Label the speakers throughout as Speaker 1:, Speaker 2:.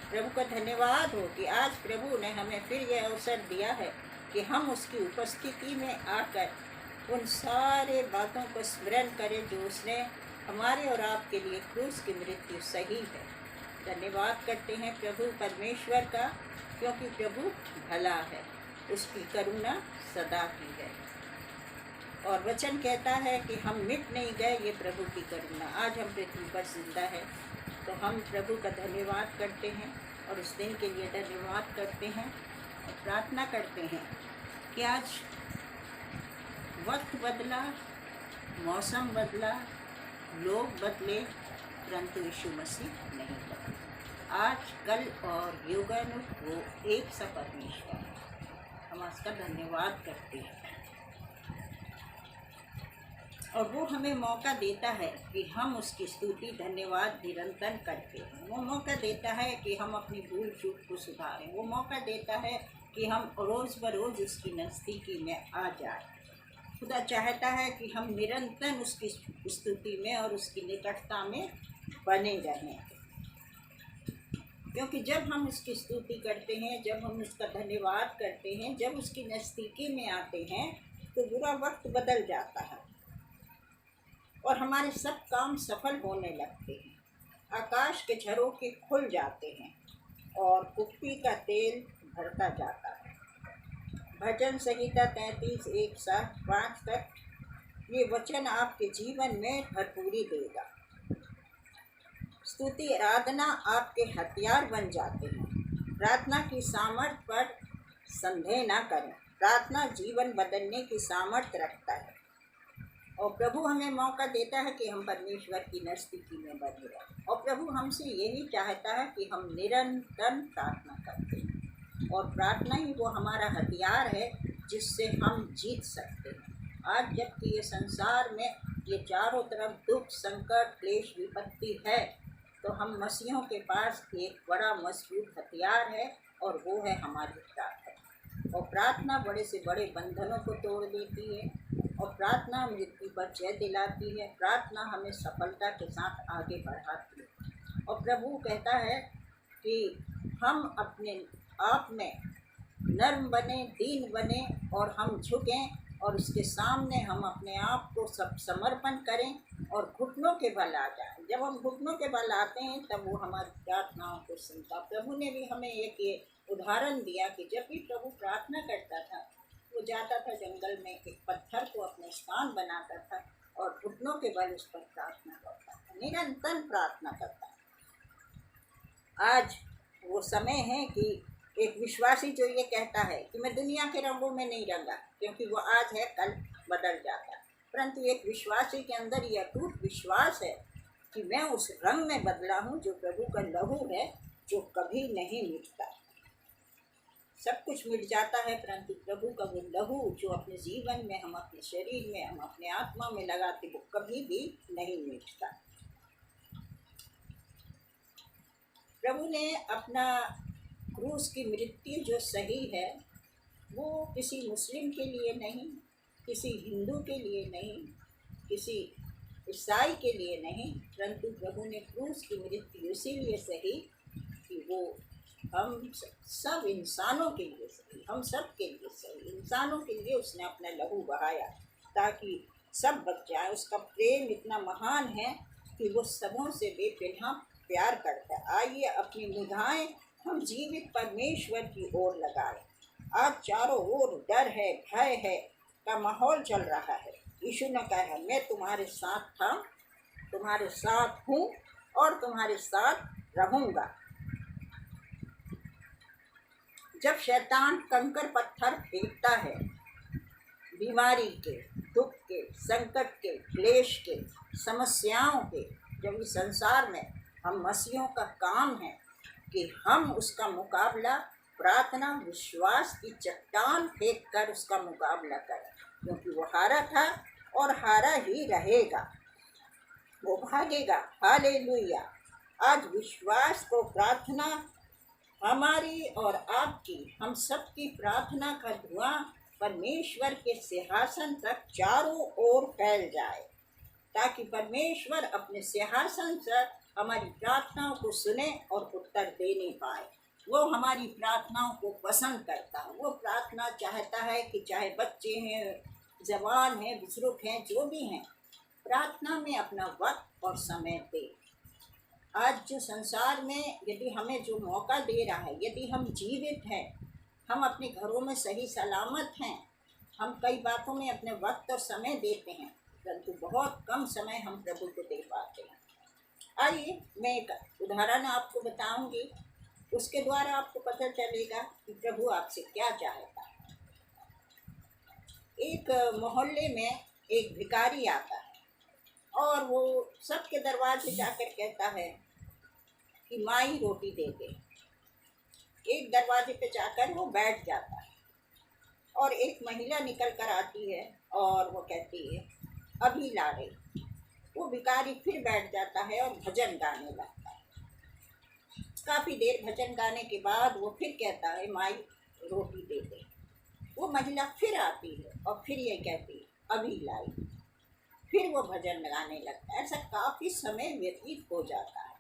Speaker 1: प्रभु का धन्यवाद हो कि आज प्रभु ने हमें फिर यह अवसर दिया है कि हम उसकी उपस्थिति में आकर उन सारे बातों को स्मरण करें जो उसने हमारे और आपके लिए क्रूस की मृत्यु सही है। धन्यवाद करते हैं प्रभु परमेश्वर का, क्योंकि प्रभु भला है, उसकी करुणा सदा की है। और वचन कहता है कि हम मिट नहीं गए, ये प्रभु की करुणा। आज हम पृथ्वी पर जिंदा है तो हम प्रभु का धन्यवाद करते हैं और उस दिन के लिए धन्यवाद करते हैं और प्रार्थना करते हैं कि आज वक्त बदला, मौसम बदला, लोग बदले, परंतु यीशु मसीह नहीं बदला। आज कल और युगानुग वो एक सा परमेश्वर है। हम उसका धन्यवाद करते हैं और वो हमें मौका देता है कि हम उसकी स्तुति धन्यवाद निरंतर करते हैं। वो मौका देता है कि हम अपनी भूल चूक को सुधारें। वो मौका देता है कि हम रोज़ बरोज़ उसकी नज़दीकी में आ जाएं। खुदा चाहता है कि हम निरंतर उसकी स्तुति में और उसकी निकटता में बने रहें, क्योंकि जब हम उसकी स्तुति करते हैं, जब हम उसका धन्यवाद करते हैं, जब उसकी नज़दीकी में आते हैं तो बुरा वक्त बदल जाता है और हमारे सब काम सफल होने लगते हैं। आकाश के झरोखे खुल जाते हैं और कुप्पी का तेल भरता जाता है। भजन संहिता 33:1-5 तक ये वचन आपके जीवन में भरपूरी देगा। स्तुति आराधना आपके हथियार बन जाते हैं। प्रार्थना की सामर्थ्य पर संदेह न करें। प्रार्थना जीवन बदलने की सामर्थ्य रखता है और प्रभु हमें मौका देता है कि हम परमेश्वर की नज़दीकी में बने रहें। और प्रभु हमसे यही चाहता है कि हम निरंतर प्रार्थना करते हैं और प्रार्थना ही वो हमारा हथियार है जिससे हम जीत सकते हैं। आज जबकि ये संसार में ये चारों तरफ दुख, संकट, क्लेश, विपत्ति है, तो हम मसीहों के पास एक बड़ा मजबूत हथियार है और वो है हमारी प्रार्थना। और प्रार्थना बड़े से बड़े बंधनों को तोड़ देती है और प्रार्थना मृत्यु पर जय दिलाती है। प्रार्थना हमें सफलता के साथ आगे बढ़ाती है और प्रभु कहता है कि हम अपने आप में नर्म बने, दीन बने और हम झुकें और उसके सामने हम अपने आप को सब समर्पण करें और घुटनों के बल आ जाएं। जब हम घुटनों के बल आते हैं तब वो हमारी प्रार्थनाओं को सुनता। प्रभु ने भी हमें एक ये उदाहरण दिया कि जब भी प्रभु प्रार्थना करता था, वो जाता था जंगल में, एक पत्थर को अपने स्थान बनाता था और घुटनों के बल उस पर प्रार्थना करता था, निरंतर प्रार्थना करता। आज वो समय है कि एक विश्वासी जो ये कहता है कि मैं दुनिया के रंगों में नहीं रंगा, क्योंकि वो आज है कल बदल जाता है, परंतु एक विश्वासी के अंदर यह अटूट विश्वास है कि मैं उस रंग में बदला हूँ जो प्रभु का लहू है, जो कभी नहीं मिटता। सब कुछ मिट जाता है, परंतु प्रभु का वो लहू जो अपने जीवन में, हम अपने शरीर में, हम अपने आत्मा में लगाते, वो कभी भी नहीं मिटता। प्रभु ने अपना क्रूस की मृत्यु जो सही है, वो किसी मुस्लिम के लिए नहीं, किसी हिंदू के लिए नहीं, किसी ईसाई के लिए नहीं, परंतु प्रभु ने क्रूस की मृत्यु इसीलिए सही कि वो हम सब इंसानों के लिए सही, हम सब के लिए सही, इंसानों के लिए उसने अपना लहू बहाया ताकि सब बच जाए। उसका प्रेम इतना महान है कि वो सबों से बेपनाह प्यार करता है। आइए अपनी निगाहें हम जीवित परमेश्वर की ओर लगाएं। आज चारों ओर डर है, भय है का माहौल चल रहा है। यीशु ने कहा है, मैं तुम्हारे साथ था, तुम्हारे साथ हूँ और तुम्हारे साथ रहूँगा। जब शैतान कंकर पत्थर फेंकता है, बीमारी के, दुख के, संकट के, क्लेश के, समस्याओं के, जब इस संसार में हम मसीहों का काम है कि हम उसका मुकाबला प्रार्थना, विश्वास की चट्टान फेंक कर उसका मुकाबला करें, क्योंकि वो हारा था और हारा ही रहेगा, वो भागेगा। हालेलुया। आज विश्वास को, प्रार्थना हमारी और आपकी, हम सबकी प्रार्थना का धुआं परमेश्वर के सिंहासन तक चारों ओर फैल जाए, ताकि परमेश्वर अपने सिंहासन से हमारी प्रार्थनाओं को सुने और उत्तर दे नहीं पाए। वो हमारी प्रार्थनाओं को पसंद करता है। वो प्रार्थना चाहता है कि चाहे बच्चे हैं, जवान हैं, बुजुर्ग हैं, जो भी हैं, प्रार्थना में अपना वक्त और समय दे। आज जो संसार में यदि हमें जो मौका दे रहा है, यदि हम जीवित हैं, हम अपने घरों में सही सलामत हैं, हम कई बातों में अपने वक्त और समय देते हैं, परंतु बहुत कम समय हम प्रभु को दे पाते हैं। आइए मैं एक उदाहरण आपको बताऊंगी, उसके द्वारा आपको पता चलेगा कि प्रभु आपसे क्या चाहता है। एक मोहल्ले में एक भिखारी आता है और वो सबके दरवाजे जाकर कहता है कि माई रोटी दे दे। एक दरवाजे पे जाकर वो बैठ जाता है और एक महिला निकल कर आती है और वो कहती है अभी ला रही। वो भिखारी फिर बैठ जाता है और भजन गाने लगता है। काफ़ी देर भजन गाने के बाद वो फिर कहता है माई रोटी दे दे। वो महिला फिर आती है और फिर ये कहती है अभी लाई। फिर वो भजन गाने लगता है। ऐसा काफ़ी समय व्यतीत हो जाता है।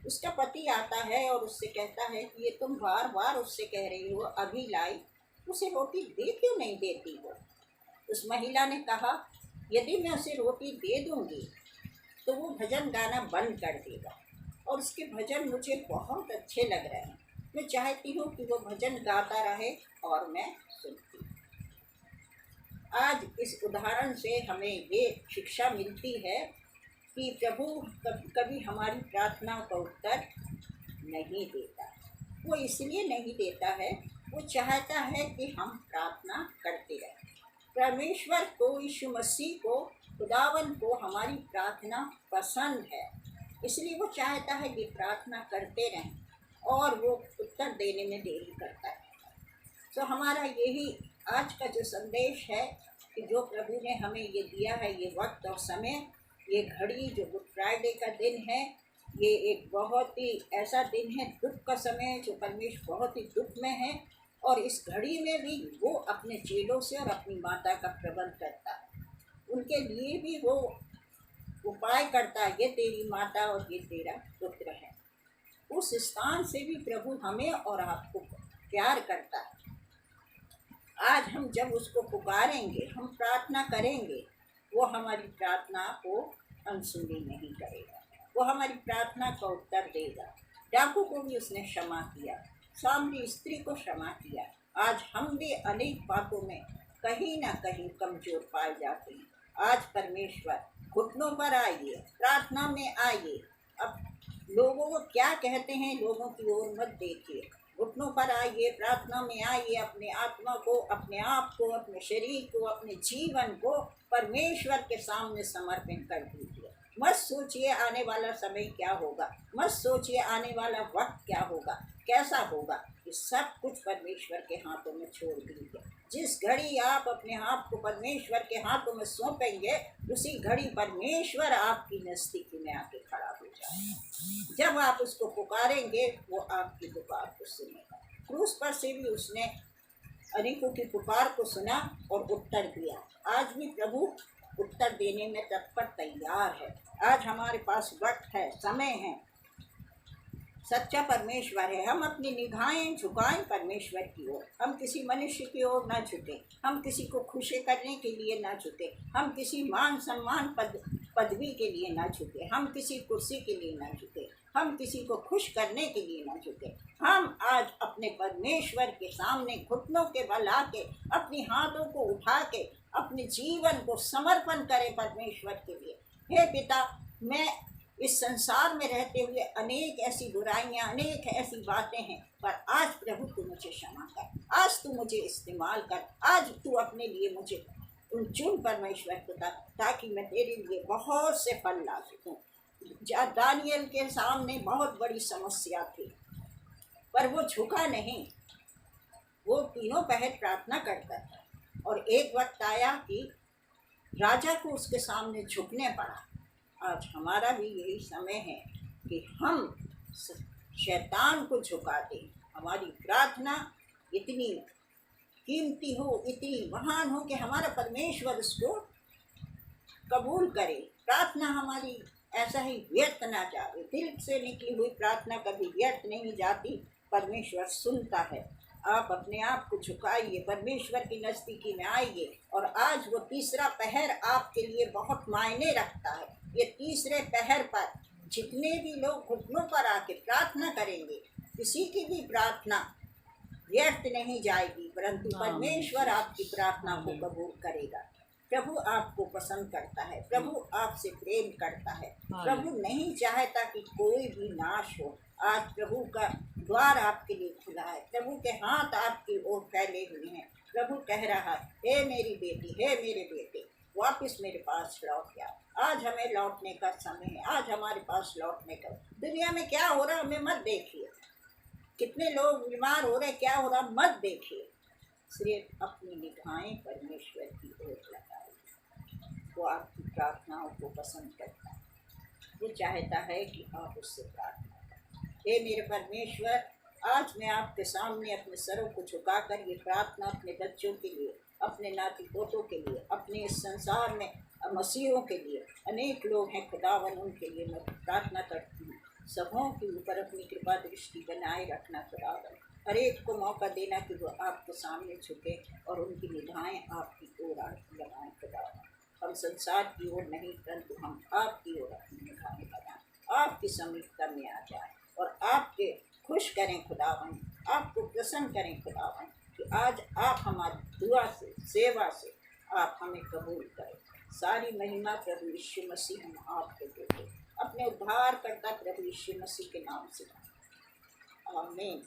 Speaker 1: उसका पति आता है और उससे कहता है कि ये तुम बार बार उससे कह रही हो अभी लाई, उसे रोटी दे क्यों नहीं देती हो। उस महिला ने कहा यदि मैं उसे रोटी दे दूंगी तो वो भजन गाना बंद कर देगा और उसके भजन मुझे बहुत अच्छे लग रहे हैं। मैं चाहती हूँ कि वो भजन गाता रहे और मैं सुनती हूँ। आज इस उदाहरण से हमें ये शिक्षा मिलती है कि प्रभु कभी कभी हमारी प्रार्थना का उत्तर नहीं देता। वो इसलिए नहीं देता है, वो चाहता है कि हम प्रार्थना करते रहें। परमेश्वर को, यीशु मसीह को, खुदावन को हमारी प्रार्थना पसंद है, इसलिए वो चाहता है कि प्रार्थना करते रहें और वो उत्तर देने में देरी करता है। तो हमारा यही आज का जो संदेश है कि जो प्रभु ने हमें ये दिया है, ये वक्त और समय, ये घड़ी जो गुड फ्राइडे का दिन है, ये एक बहुत ही ऐसा दिन है, दुख का समय, जो परमेश्वर बहुत ही दुख में है और इस घड़ी में भी वो अपने चेलों से और अपनी माता का प्रबंध करता है। उनके लिए भी वो उपाय करता है, ये तेरी माता और ये तेरा पुत्र है। उस स्थान से भी प्रभु हमें और आपको प्यार करता है। आज हम जब उसको पुकारेंगे, हम प्रार्थना करेंगे, वो हमारी प्रार्थना को अनसुनी नहीं करेगा, वो हमारी प्रार्थना का उत्तर देगा। डाकू को भी उसने क्षमा किया, सामरी स्त्री को क्षमा किया। आज हम भी अनेक बातों में कहीं ना कहीं कमजोर पाए जाते हैं। आज परमेश्वर घुटनों पर आइए, प्रार्थना में आइए। अब लोगों को क्या कहते हैं, लोगों की ओर मत देखिए, घुटनों पर आइए, प्रार्थना में आइए। अपने आत्मा को, अपने आप को, अपने शरीर को, अपने जीवन को परमेश्वर के सामने समर्पित कर दीजिए। मत सोचिए आने वाला समय क्या होगा, मत सोचिए आने वाला वक्त क्या होगा, कैसा होगा। ये सब कुछ परमेश्वर के हाथों में छोड़ दीजिए। जिस घड़ी आप अपने आप को परमेश्वर के हाथों में सौंपेंगे, उसी घड़ी परमेश्वर आपकी नज़दीकी में आके खड़ा हो जाएगा। जब आप उसको पुकारेंगे, वो आपकी पुकार को सुनेगा। क्रूस पर से भी उसने अनेकों की पुकार को सुना और उत्तर दिया। आज भी प्रभु उत्तर देने में तत्पर तैयार है। आज हमारे पास वक्त है, समय है, सच्चा परमेश्वर है। हम अपनी निगाहें झुकाएं परमेश्वर की ओर। हम किसी मनुष्य की ओर ना झुकें, हम किसी को खुशी करने के लिए ना झुकें, हम किसी मान सम्मान पदवी के लिए ना झुकें, हम किसी कुर्सी के लिए ना झुकें, हम किसी को खुश करने के लिए ना झुकें। हम आज अपने परमेश्वर के सामने घुटनों के बल आके, अपनी हाथों को उठा के अपने जीवन को समर्पण करें परमेश्वर के लिए। हे पिता, मैं इस संसार में रहते हुए अनेक ऐसी बुराइयां, अनेक ऐसी बातें हैं, पर आज प्रभु तू मुझे क्षमा कर, आज तू मुझे इस्तेमाल कर, आज तू अपने लिए मुझे चुन परमेश्वर पिता, ताकि मैं तेरे लिए बहुत से फल ला सकूं। दानियल के सामने बहुत बड़ी समस्या थी, पर वो झुका नहीं, वो तीनों पहर प्रार्थना करता था और एक वक्त आया कि राजा को उसके सामने झुकने पड़ा। आज हमारा भी यही समय है कि हम शैतान को झुका दें। हमारी प्रार्थना इतनी कीमती हो, इतनी महान हो कि हमारा परमेश्वर उसको कबूल करे। प्रार्थना हमारी ऐसा ही व्यर्थ ना जाए। दिल से निकली हुई प्रार्थना कभी व्यर्थ नहीं जाती, परमेश्वर सुनता है। आप अपने आप को झुकाइए, परमेश्वर की नज़दीकी में आइए। और आज वो तीसरा पहर आपके लिए बहुत मायने रखता है। ये तीसरे पहर पर जितने भी लोग घुटनों पर आके प्रार्थना करेंगे, किसी की भी प्रार्थना व्यर्थ नहीं जाएगी, परंतु परमेश्वर आपकी प्रार्थना को कबूल करेगा। प्रभु आपको पसंद करता है, प्रभु आपसे प्रेम करता है। प्रभु नहीं चाहता कि कोई भी नाश हो। आज प्रभु का द्वार आपके लिए खुला है, प्रभु के हाथ आपकी ओर फैले हुए हैं। प्रभु कह रहा है, हे मेरी बेटी, हे मेरे बेटे, वापस मेरे पास लौट जा। आज हमें लौटने का समय है, आज हमारे पास लौटने का। दुनिया में क्या हो रहा है हमें मत देखिए, कितने लोग बीमार हो रहे, क्या हो रहा मत देखिए। सिर्फ अपनी निगाहें परमेश्वर की ओर लगाइए। वो आपकी प्रार्थनाओं को पसंद करता है, वो चाहता है कि आप उससे प्रार्थना करें। हे मेरे परमेश्वर, आज मैं आपके सामने अपने सरों को झुकाकर ये प्रार्थना अपने बच्चों के लिए, अपने नाती पोतों के लिए, अपने इस संसार में मसीहों के लिए, अनेक लोग हैं खुदावन, उनके लिए मैं प्रार्थना करती हूँ। सबों के ऊपर अपनी कृपा दृष्टि बनाए रखना खुदावन। हर एक को मौका देना कि वो आपके सामने झुके और उनकी निगाहें आपकी ओर लगाएं खुदावन। हम संसार की ओर नहीं, परंतु हम आपकी ओर अपनी निगाहें लगाएं, आपकी समीपता में आ जाए और आपके खुश करें खुदावन, आपको प्रसन्न करें खुदावन, कि आज आप हमारी दुआ से, सेवा से आप हमें कबूल करें। सारी महिमा प्रभु यीशु मसीह हम आपको देते, अपने उद्धार करता प्रभु यीशु मसीह के नाम से, आमीन।